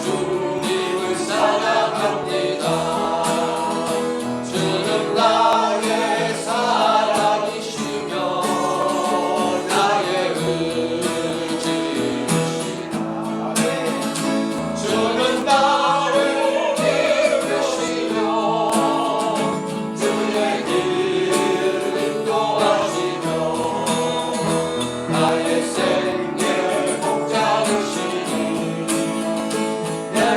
주님을 사랑합니다. 주는 나의 사랑이시며 나의 의지이시다. 주는 나를 이끄시며 주의 길을 인도하시며 나의 생애 목자이시니 내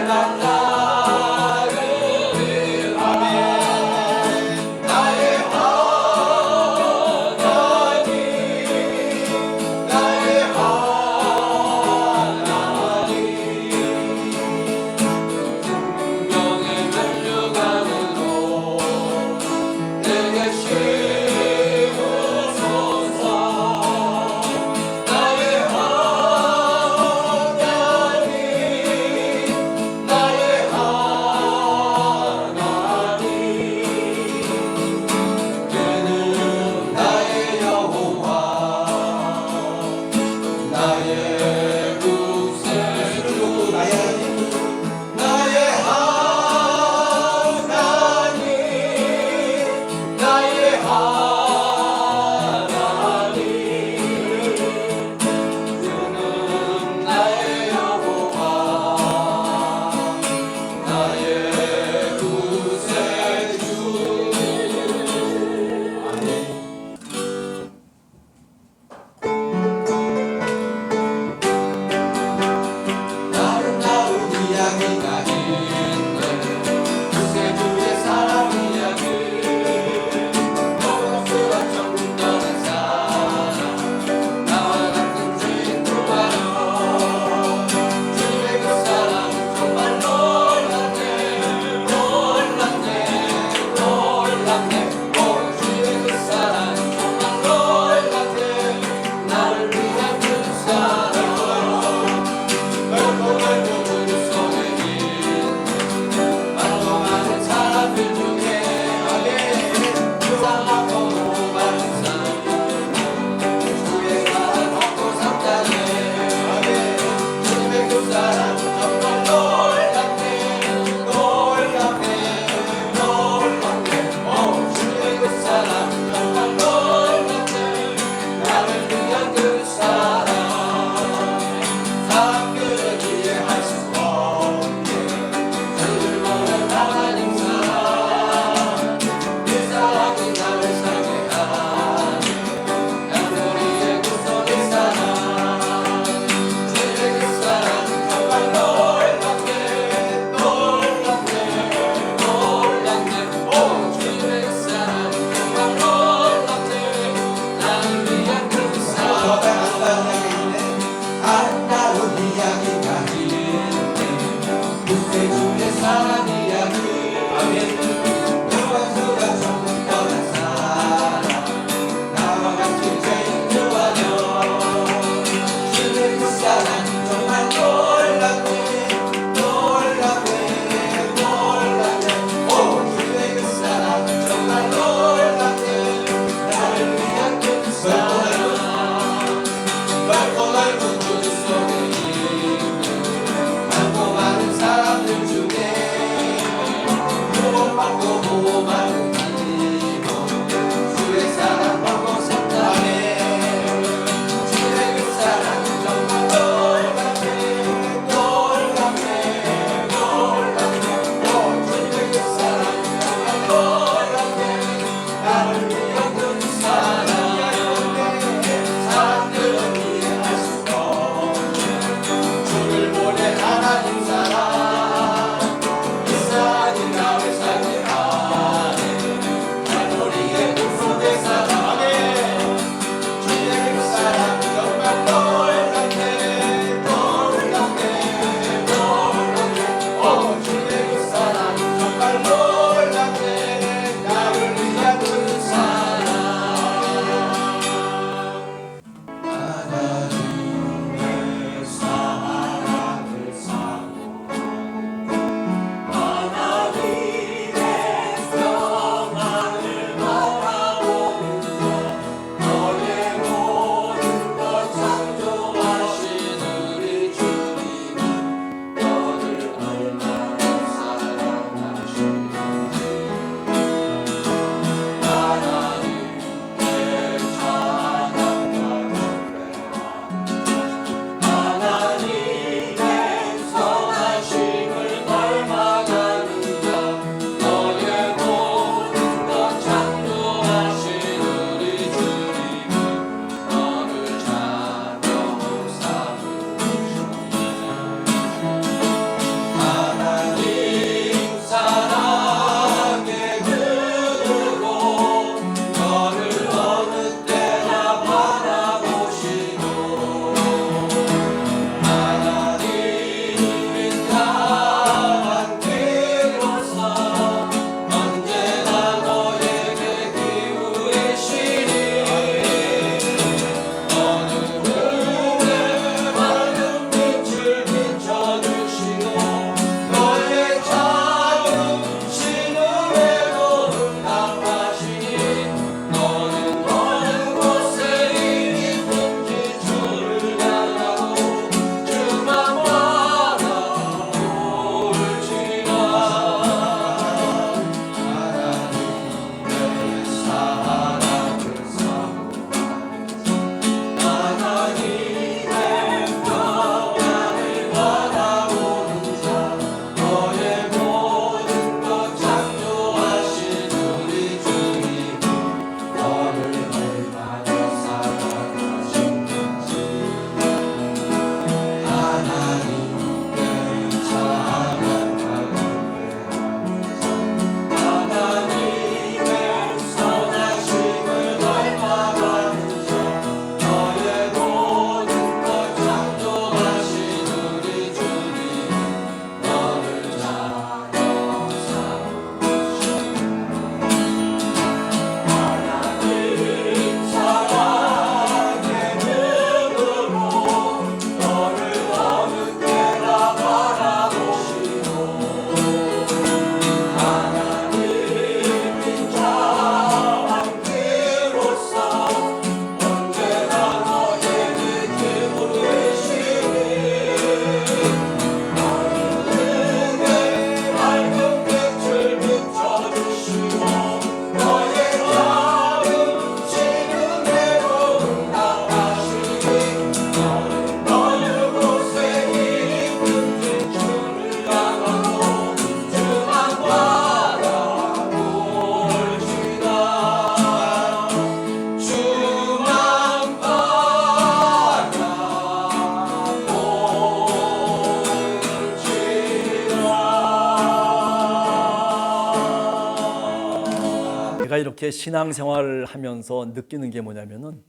제가 이렇게 신앙생활을 하면서 느끼는 게 뭐냐면은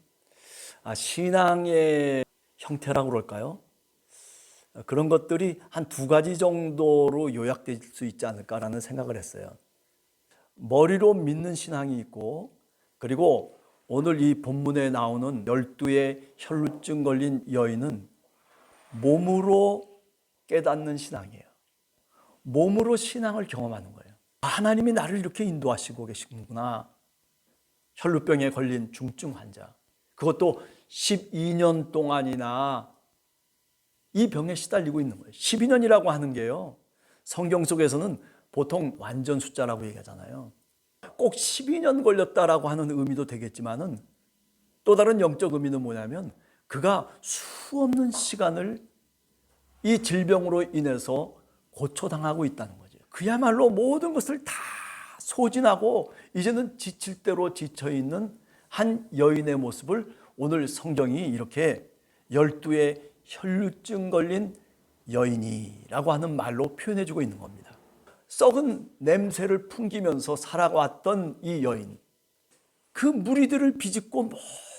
신앙의 형태라고 그럴까요? 그런 것들이 한 두 가지 정도로 요약될 수 있지 않을까라는 생각을 했어요. 머리로 믿는 신앙이 있고, 그리고 오늘 이 본문에 나오는 12의 혈루증 걸린 여인은 몸으로 깨닫는 신앙이에요. 몸으로 신앙을 경험하는 거예요. 하나님이 나를 이렇게 인도하시고 계시는구나. 혈루병에 걸린 중증 환자, 그것도 12년 동안이나 이 병에 시달리고 있는 거예요. 12년이라고 하는 게요, 성경 속에서는 보통 완전 숫자라고 얘기하잖아요. 꼭 12년 걸렸다라고 하는 의미도 되겠지만은, 또 다른 영적 의미는 뭐냐면 그가 수없는 시간을 이 질병으로 인해서 고초당하고 있다는 거죠. 그야말로 모든 것을 다 소진하고 이제는 지칠 대로 지쳐있는 한 여인의 모습을 오늘 성경이 이렇게 12의 혈루증 걸린 여인이라고 하는 말로 표현해주고 있는 겁니다. 썩은 냄새를 풍기면서 살아왔던 이 여인, 그 무리들을 비집고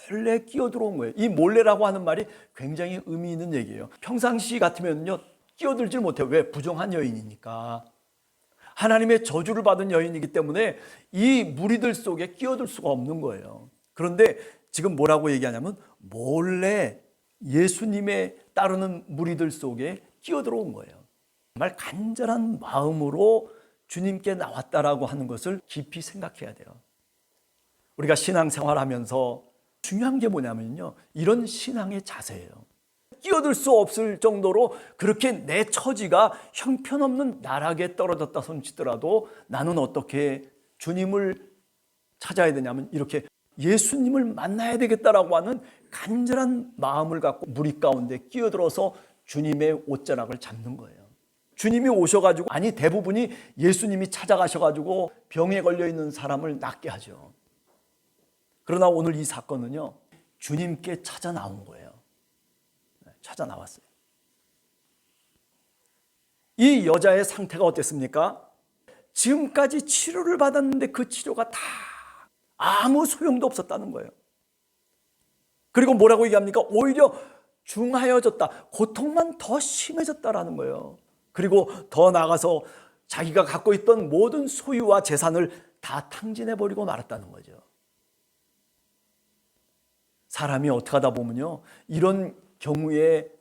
몰래 끼어들어온 거예요. 이 몰래라고 하는 말이 굉장히 의미 있는 얘기예요. 평상시 같으면요 끼어들질 못해요. 왜? 부정한 여인이니까. 하나님의 저주를 받은 여인이기 때문에 이 무리들 속에 끼어들 수가 없는 거예요. 그런데 지금 뭐라고 얘기하냐면 몰래 예수님의 따르는 무리들 속에 끼어들어온 거예요. 정말 간절한 마음으로 주님께 나왔다라고 하는 것을 깊이 생각해야 돼요. 우리가 신앙생활하면서 중요한 게 뭐냐면요, 이런 신앙의 자세예요. 끼어들 수 없을 정도로 그렇게 내 처지가 형편없는 나락에 떨어졌다 손치더라도 나는 어떻게 주님을 찾아야 되냐면 이렇게 예수님을 만나야 되겠다라고 하는 간절한 마음을 갖고 무리 가운데 끼어들어서 주님의 옷자락을 잡는 거예요. 주님이 오셔가지고, 아니 대부분이 예수님이 찾아가셔가지고 병에 걸려있는 사람을 낫게 하죠. 그러나 오늘 이 사건은요, 주님께 찾아 나온 거예요. 찾아 나왔어요. 이 여자의 상태가 어땠습니까? 지금까지 치료를 받았는데 그 치료가 다 아무 소용도 없었다는 거예요. 그리고 뭐라고 얘기합니까? 오히려 중하여졌다. 고통만 더 심해졌다라는 거예요. 그리고 더 나아가서 자기가 갖고 있던 모든 소유와 재산을 다 탕진해버리고 말았다는 거죠. 사람이 어떻게 하다 보면요, 이런 경우에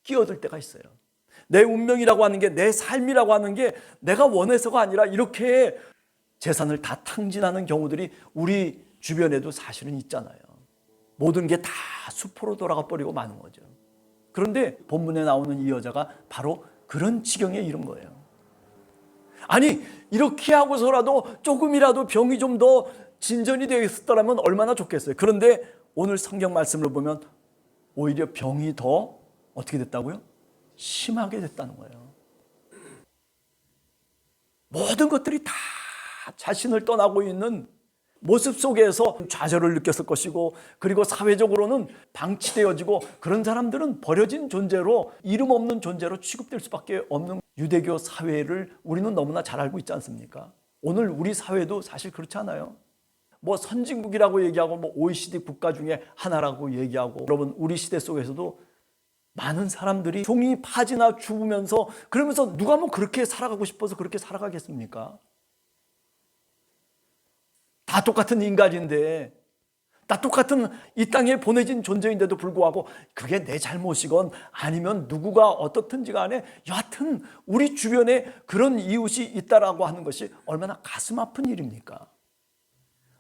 끼어들 때가 있어요. 내 운명이라고 하는 게, 내 삶이라고 하는 게 내가 원해서가 아니라 이렇게 재산을 다 탕진하는 경우들이 우리 주변에도 사실은 있잖아요. 모든 게 다 수포로 돌아가 버리고 마는 거죠. 그런데 본문에 나오는 이 여자가 바로 그런 지경에 이른 거예요. 아니 이렇게 하고서라도 조금이라도 병이 좀 더 진전이 되어 있었더라면 얼마나 좋겠어요. 그런데 오늘 성경 말씀을 보면 오히려 병이 더 어떻게 됐다고요? 심하게 됐다는 거예요. 모든 것들이 다 자신을 떠나고 있는 모습 속에서 좌절을 느꼈을 것이고, 그리고 사회적으로는 방치되어지고, 그런 사람들은 버려진 존재로, 이름 없는 존재로 취급될 수밖에 없는 유대교 사회를 우리는 너무나 잘 알고 있지 않습니까? 오늘 우리 사회도 사실 그렇지 않아요? 뭐 선진국이라고 얘기하고 뭐 OECD 국가 중에 하나라고 얘기하고, 여러분 우리 시대 속에서도 많은 사람들이 종이 파지나 죽으면서, 그러면서 누가 뭐 그렇게 살아가고 싶어서 그렇게 살아가겠습니까? 다 똑같은 인간인데, 다 똑같은 이 땅에 보내진 존재인데도 불구하고 그게 내 잘못이건 아니면 누구가 어떻든지 간에 여하튼 우리 주변에 그런 이웃이 있다라고 하는 것이 얼마나 가슴 아픈 일입니까?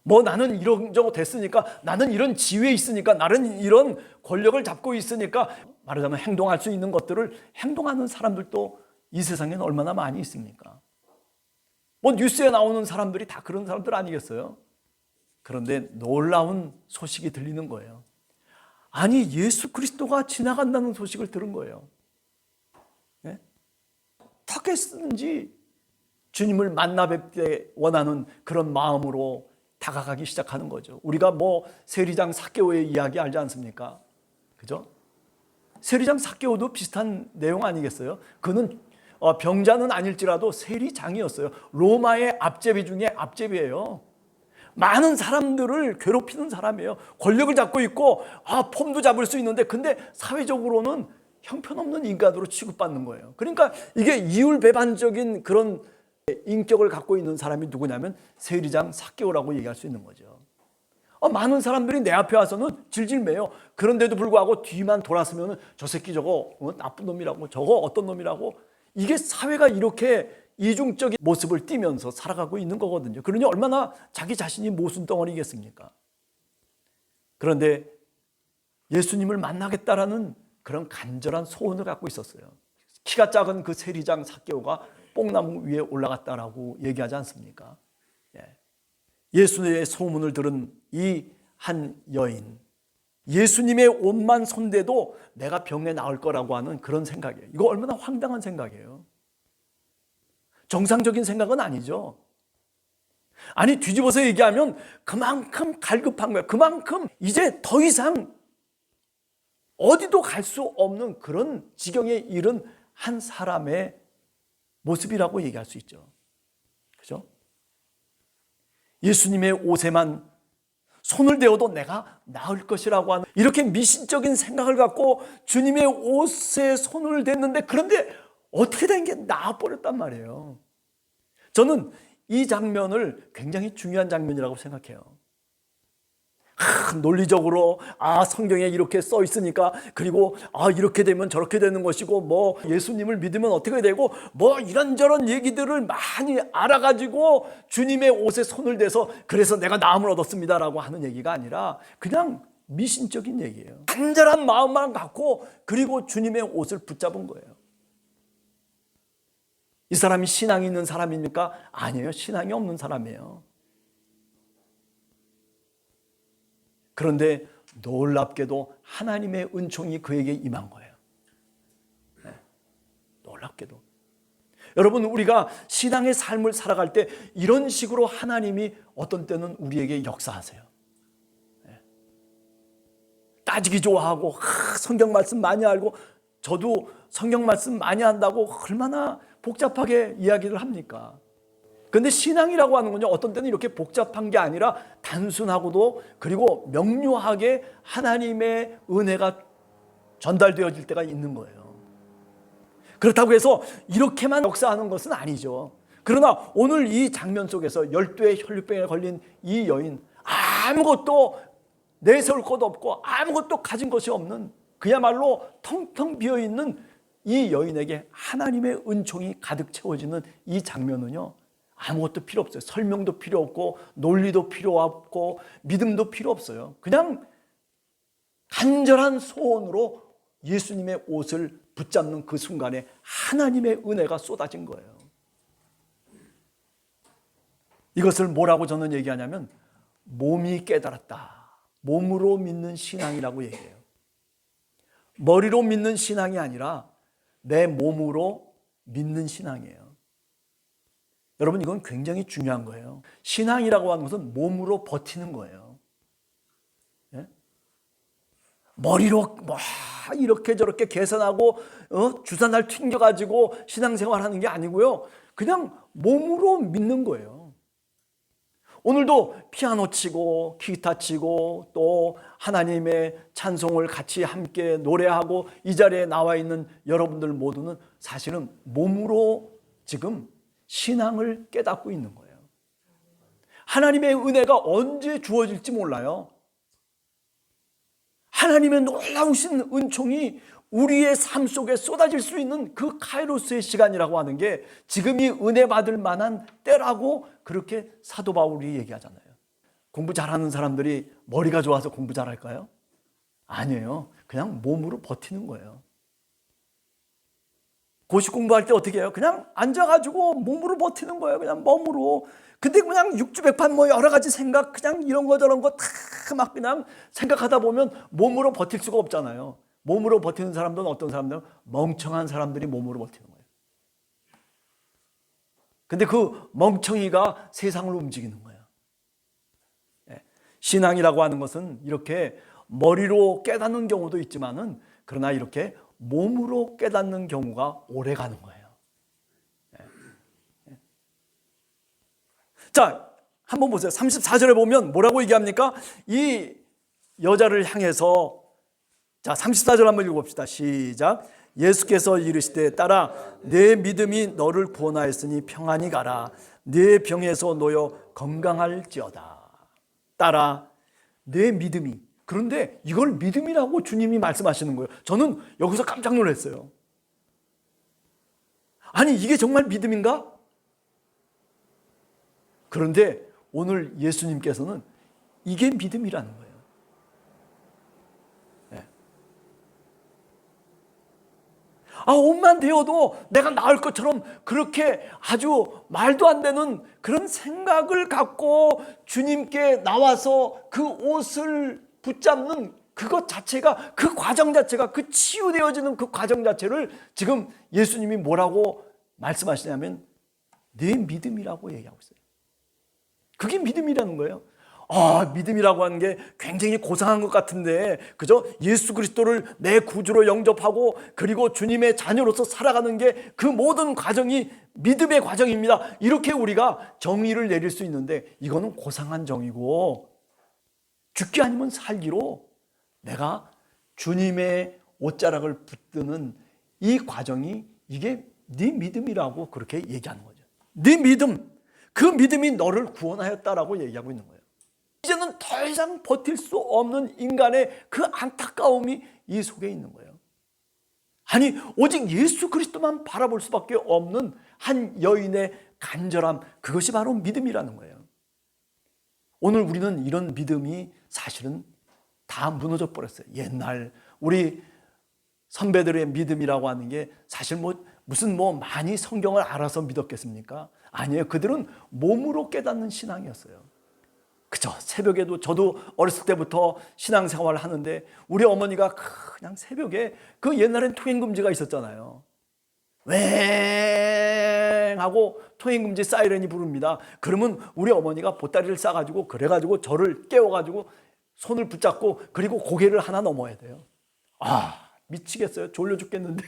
뭐 나는 이런 정도 됐으니까, 나는 이런 지위에 있으니까, 나는 이런 권력을 잡고 있으니까, 말하자면 행동할 수 있는 것들을 행동하는 사람들도 이 세상에는 얼마나 많이 있습니까? 뭐 뉴스에 나오는 사람들이 다 그런 사람들 아니겠어요? 그런데 놀라운 소식이 들리는 거예요. 아니 예수 그리스도가 지나간다는 소식을 들은 거예요. 네? 어떻게 했는지 주님을 만나 뵙게 원하는 그런 마음으로 다가가기 시작하는 거죠. 우리가 뭐 세리장 삭개오의 이야기 알지 않습니까? 그죠? 세리장 삭개오도 비슷한 내용 아니겠어요? 그는 병자는 아닐지라도 세리장이었어요. 로마의 앞제비 중에 앞제비예요. 많은 사람들을 괴롭히는 사람이에요. 권력을 잡고 있고 폼도 잡을 수 있는데 근데 사회적으로는 형편없는 인간으로 취급받는 거예요. 그러니까 이게 이율배반적인 그런 인격을 갖고 있는 사람이 누구냐면 세리장 삭개오라고 얘기할 수 있는 거죠. 많은 사람들이 내 앞에 와서는 질질 매요. 그런데도 불구하고 뒤만 돌았으면 저 새끼 저거 나쁜 놈이라고, 저거 어떤 놈이라고. 이게 사회가 이렇게 이중적인 모습을 띠면서 살아가고 있는 거거든요. 그러니 얼마나 자기 자신이 모순덩어리겠습니까? 그런데 예수님을 만나겠다라는 그런 간절한 소원을 갖고 있었어요. 키가 작은 그 세리장 삭개오가 뽕나무 위에 올라갔다라고 얘기하지 않습니까? 예수님의 소문을 들은 이 한 여인, 예수님의 옷만 손대도 내가 병에 나을 거라고 하는 그런 생각이에요. 이거 얼마나 황당한 생각이에요. 정상적인 생각은 아니죠. 아니, 뒤집어서 얘기하면 그만큼 갈급한 거예요. 그만큼 이제 더 이상 어디도 갈 수 없는 그런 지경에 이른 한 사람의 모습이라고 얘기할 수 있죠. 그죠? 예수님의 옷에만 손을 대어도 내가 나을 것이라고 하는 이렇게 미신적인 생각을 갖고 주님의 옷에 손을 댔는데 그런데 어떻게 된 게 나아버렸단 말이에요. 저는 이 장면을 굉장히 중요한 장면이라고 생각해요. 논리적으로 성경에 이렇게 써 있으니까 그리고 이렇게 되면 저렇게 되는 것이고 뭐 예수님을 믿으면 어떻게 되고 뭐 이런저런 얘기들을 많이 알아가지고 주님의 옷에 손을 대서 그래서 내가 나음을 얻었습니다라고 하는 얘기가 아니라 그냥 미신적인 얘기예요. 간절한 마음만 갖고 그리고 주님의 옷을 붙잡은 거예요. 이 사람이 신앙이 있는 사람입니까? 아니에요. 신앙이 없는 사람이에요. 그런데 놀랍게도 하나님의 은총이 그에게 임한 거예요. 놀랍게도. 여러분, 우리가 신앙의 삶을 살아갈 때 이런 식으로 하나님이 어떤 때는 우리에게 역사하세요. 따지기 좋아하고 성경 말씀 많이 알고 저도 성경 말씀 많이 한다고 얼마나 복잡하게 이야기를 합니까? 그런데 신앙이라고 하는 건요, 어떤 때는 이렇게 복잡한 게 아니라 단순하고도 그리고 명료하게 하나님의 은혜가 전달되어질 때가 있는 거예요. 그렇다고 해서 이렇게만 역사하는 것은 아니죠. 그러나 오늘 이 장면 속에서 12의 혈류병에 걸린 이 여인, 아무것도 내세울 것도 없고 아무것도 가진 것이 없는 그야말로 텅텅 비어있는 이 여인에게 하나님의 은총이 가득 채워지는 이 장면은요, 아무것도 필요 없어요. 설명도 필요 없고 논리도 필요 없고 믿음도 필요 없어요. 그냥 간절한 소원으로 예수님의 옷을 붙잡는 그 순간에 하나님의 은혜가 쏟아진 거예요. 이것을 뭐라고 저는 얘기하냐면 몸이 깨달았다. 몸으로 믿는 신앙이라고 얘기해요. 머리로 믿는 신앙이 아니라 내 몸으로 믿는 신앙이에요. 여러분, 이건 굉장히 중요한 거예요. 신앙이라고 하는 것은 몸으로 버티는 거예요. 예? 머리로 이렇게 저렇게 계산하고 주사날 튕겨가지고 신앙생활하는 게 아니고요. 그냥 몸으로 믿는 거예요. 오늘도 피아노 치고 기타 치고 또 하나님의 찬송을 같이 함께 노래하고 이 자리에 나와 있는 여러분들 모두는 사실은 몸으로 지금 신앙을 깨닫고 있는 거예요. 하나님의 은혜가 언제 주어질지 몰라요. 하나님의 놀라우신 은총이 우리의 삶 속에 쏟아질 수 있는 그 카이로스의 시간이라고 하는 게 지금이 은혜 받을 만한 때라고 그렇게 사도 바울이 얘기하잖아요. 공부 잘하는 사람들이 머리가 좋아서 공부 잘할까요? 아니에요. 그냥 몸으로 버티는 거예요. 고시 공부할 때 어떻게 해요? 그냥 앉아가지고 몸으로 버티는 거예요. 그냥 몸으로. 근데 그냥 육주백판 뭐 여러 가지 생각 그냥 이런 거 저런 거 다 막 그냥 생각하다 보면 몸으로 버틸 수가 없잖아요. 몸으로 버티는 사람들은 어떤 사람들은 멍청한 사람들이 몸으로 버티는 거예요. 근데 그 멍청이가 세상을 움직이는 거예요. 신앙이라고 하는 것은 이렇게 머리로 깨닫는 경우도 있지만은 그러나 이렇게 몸으로 깨닫는 경우가 오래 가는 거예요. 자, 한번 보세요. 34절에 보면 뭐라고 얘기합니까? 이 여자를 향해서, 자 34절 한번 읽어봅시다. 시작. 예수께서 이르시되 딸아 내 믿음이 너를 구원하였으니 평안히 가라. 내 병에서 놓여 건강할지어다. 딸아 내 믿음이, 그런데 이걸 믿음이라고 주님이 말씀하시는 거예요. 저는 여기서 깜짝 놀랐어요. 아니 이게 정말 믿음인가? 그런데 오늘 예수님께서는 이게 믿음이라는 거예요. 옷만 되어도 내가 나을 것처럼 그렇게 아주 말도 안 되는 그런 생각을 갖고 주님께 나와서 그 옷을 붙잡는 그것 자체가, 그 과정 자체가, 그 치유되어지는 그 과정 자체를 지금 예수님이 뭐라고 말씀하시냐면 내 믿음이라고 얘기하고 있어요. 그게 믿음이라는 거예요. 믿음이라고 하는 게 굉장히 고상한 것 같은데, 그죠? 예수 그리스도를 내 구주로 영접하고 그리고 주님의 자녀로서 살아가는 게 그 모든 과정이 믿음의 과정입니다. 이렇게 우리가 정의를 내릴 수 있는데, 이거는 고상한 정의고, 죽기 아니면 살기로 내가 주님의 옷자락을 붙드는 이 과정이, 이게 네 믿음이라고 그렇게 얘기하는 거죠. 네 믿음, 그 믿음이 너를 구원하였다라고 얘기하고 있는 거예요. 이제는 더 이상 버틸 수 없는 인간의 그 안타까움이 이 속에 있는 거예요. 아니 오직 예수 그리스도만 바라볼 수밖에 없는 한 여인의 간절함, 그것이 바로 믿음이라는 거예요. 오늘 우리는 이런 믿음이 사실은 다 무너져 버렸어요. 옛날 우리 선배들의 믿음이라고 하는 게 사실 무슨 많이 성경을 알아서 믿었겠습니까? 아니에요. 그들은 몸으로 깨닫는 신앙이었어요. 그죠? 새벽에도, 저도 어렸을 때부터 신앙생활을 하는데 우리 어머니가 그냥 새벽에, 그 옛날엔 통행금지가 있었잖아요. 웽 하고 통행금지 사이렌이 부릅니다. 그러면 우리 어머니가 보따리를 싸가지고, 그래가지고 저를 깨워가지고 손을 붙잡고, 그리고 고개를 하나 넘어야 돼요. 미치겠어요. 졸려 죽겠는데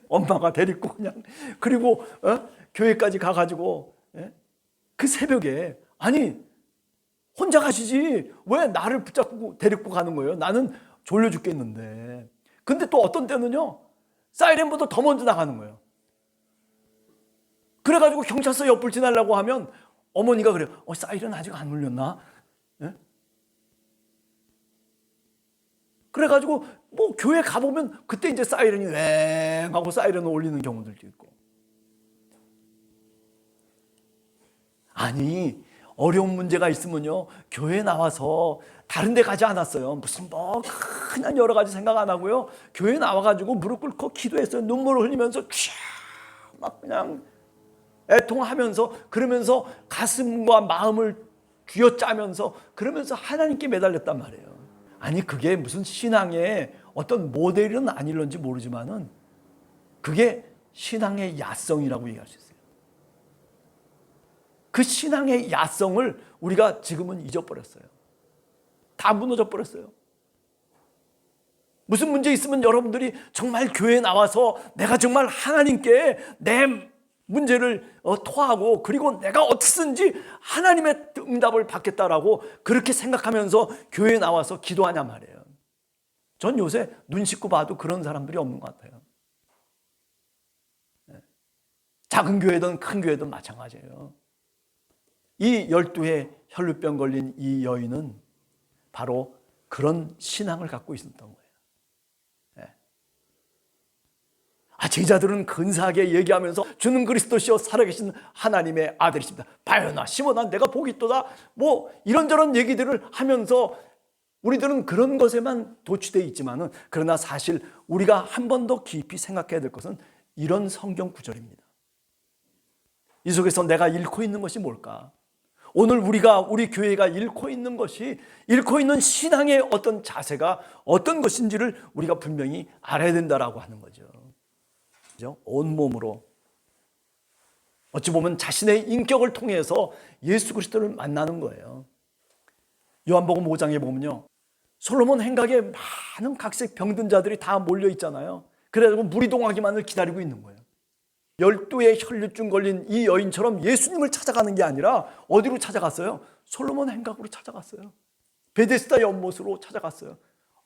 엄마가 데리고 그냥, 그리고 교회까지 가가지고, 그 새벽에, 아니 혼자 가시지 왜 나를 붙잡고 데리고 가는 거예요? 나는 졸려 죽겠는데. 근데 또 어떤 때는요, 사이렌보다 더 먼저 나가는 거예요. 그래가지고 경찰서 옆을 지나려고 하면 어머니가 그래요. 사이렌 아직 안 울렸나? 그래가지고 교회 가보면 그때 이제 사이렌이 웽 하고 사이렌을 올리는 경우들도 있고. 아니 어려운 문제가 있으면요, 교회에 나와서 다른 데 가지 않았어요. 무슨 그냥 여러 가지 생각 안 하고요, 교회에 나와가지고 무릎 꿇고 기도했어요. 눈물을 흘리면서 막 그냥 애통하면서, 그러면서 가슴과 마음을 쥐어짜면서, 그러면서 하나님께 매달렸단 말이에요. 아니 그게 무슨 신앙의 어떤 모델은 아닐런지 모르지만은 그게 신앙의 야성이라고 얘기할 수 있어요. 그 신앙의 야성을 우리가 지금은 잊어버렸어요. 다 무너져 버렸어요. 무슨 문제 있으면 여러분들이 정말 교회에 나와서 내가 정말 하나님께 내 문제를 토하고, 그리고 내가 어떻든지 하나님의 응답을 받겠다라고 그렇게 생각하면서 교회에 나와서 기도하냐 말이에요. 전 요새 눈 씻고 봐도 그런 사람들이 없는 것 같아요. 작은 교회든 큰 교회든 마찬가지예요. 이 12회 혈루병 걸린 이 여인은 바로 그런 신앙을 갖고 있었던 거예요. 제자들은 근사하게 얘기하면서 주는 그리스도시요 살아계신 하나님의 아들이십니다. 바요나 시몬아 내가 복이 있도다, 이런저런 얘기들을 하면서 우리들은 그런 것에만 도취되어 있지만은, 그러나 사실 우리가 한 번 더 깊이 생각해야 될 것은 이런 성경 구절입니다. 이 속에서 내가 잃고 있는 것이 뭘까? 오늘 우리 교회가 잃고 있는 것이, 잃고 있는 신앙의 어떤 자세가 어떤 것인지를 우리가 분명히 알아야 된다라고 하는 거죠. 그죠? 온몸으로, 어찌 보면 자신의 인격을 통해서 예수 그리스도를 만나는 거예요. 요한복음 5장에 보면요, 솔로몬 행각에 많은 각색 병든 자들이 다 몰려 있잖아요. 그래가지고 무리동하기만을 기다리고 있는 거예요. 12의 혈류증 걸린 이 여인처럼 예수님을 찾아가는 게 아니라 어디로 찾아갔어요? 솔로몬 행각으로 찾아갔어요. 베데스다 연못으로 찾아갔어요.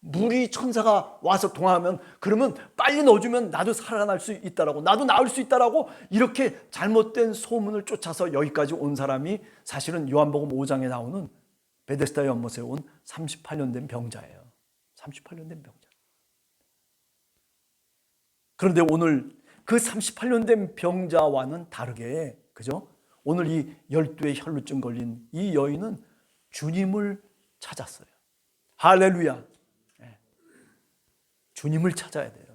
물이 천사가 와서 동하면 그러면 빨리 넣어주면 나도 살아날 수 있다라고, 나도 나을 수 있다라고, 이렇게 잘못된 소문을 쫓아서 여기까지 온 사람이 사실은 요한복음 5장에 나오는 베데스다 연못에 온 38년 된 병자예요. 38년 된 병자. 그런데 오늘 그 38년 된 병자와는 다르게, 그죠? 오늘 이 12의 혈루증 걸린 이 여인은 주님을 찾았어요. 할렐루야. 주님을 찾아야 돼요.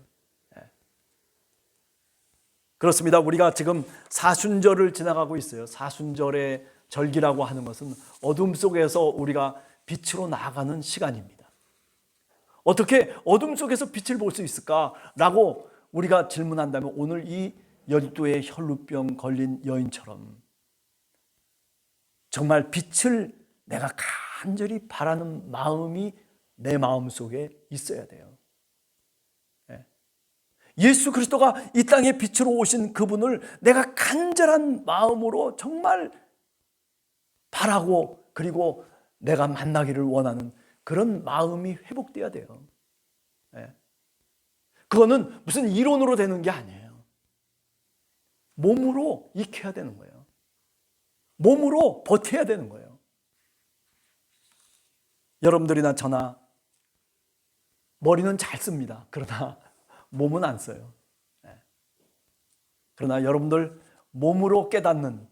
그렇습니다. 우리가 지금 사순절을 지나가고 있어요. 사순절의 절기라고 하는 것은 어둠 속에서 우리가 빛으로 나아가는 시간입니다. 어떻게 어둠 속에서 빛을 볼 수 있을까라고 우리가 질문한다면 오늘 이 12의 혈루병 걸린 여인처럼 정말 빛을 내가 간절히 바라는 마음이 내 마음 속에 있어야 돼요. 예수 그리스도가 이 땅에 빛으로 오신 그분을 내가 간절한 마음으로 정말 바라고, 그리고 내가 만나기를 원하는 그런 마음이 회복돼야 돼요. 그거는 무슨 이론으로 되는 게 아니에요. 몸으로 익혀야 되는 거예요. 몸으로 버텨야 되는 거예요. 여러분들이나 저나 머리는 잘 씁니다. 그러나 몸은 안 써요. 그러나 여러분들 몸으로 깨닫는,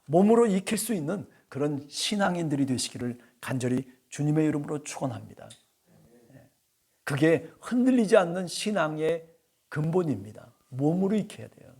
몸으로 익힐 수 있는 그런 신앙인들이 되시기를 간절히 주님의 이름으로 축원합니다. 그게 흔들리지 않는 신앙의 근본입니다. 몸으로 익혀야 돼요.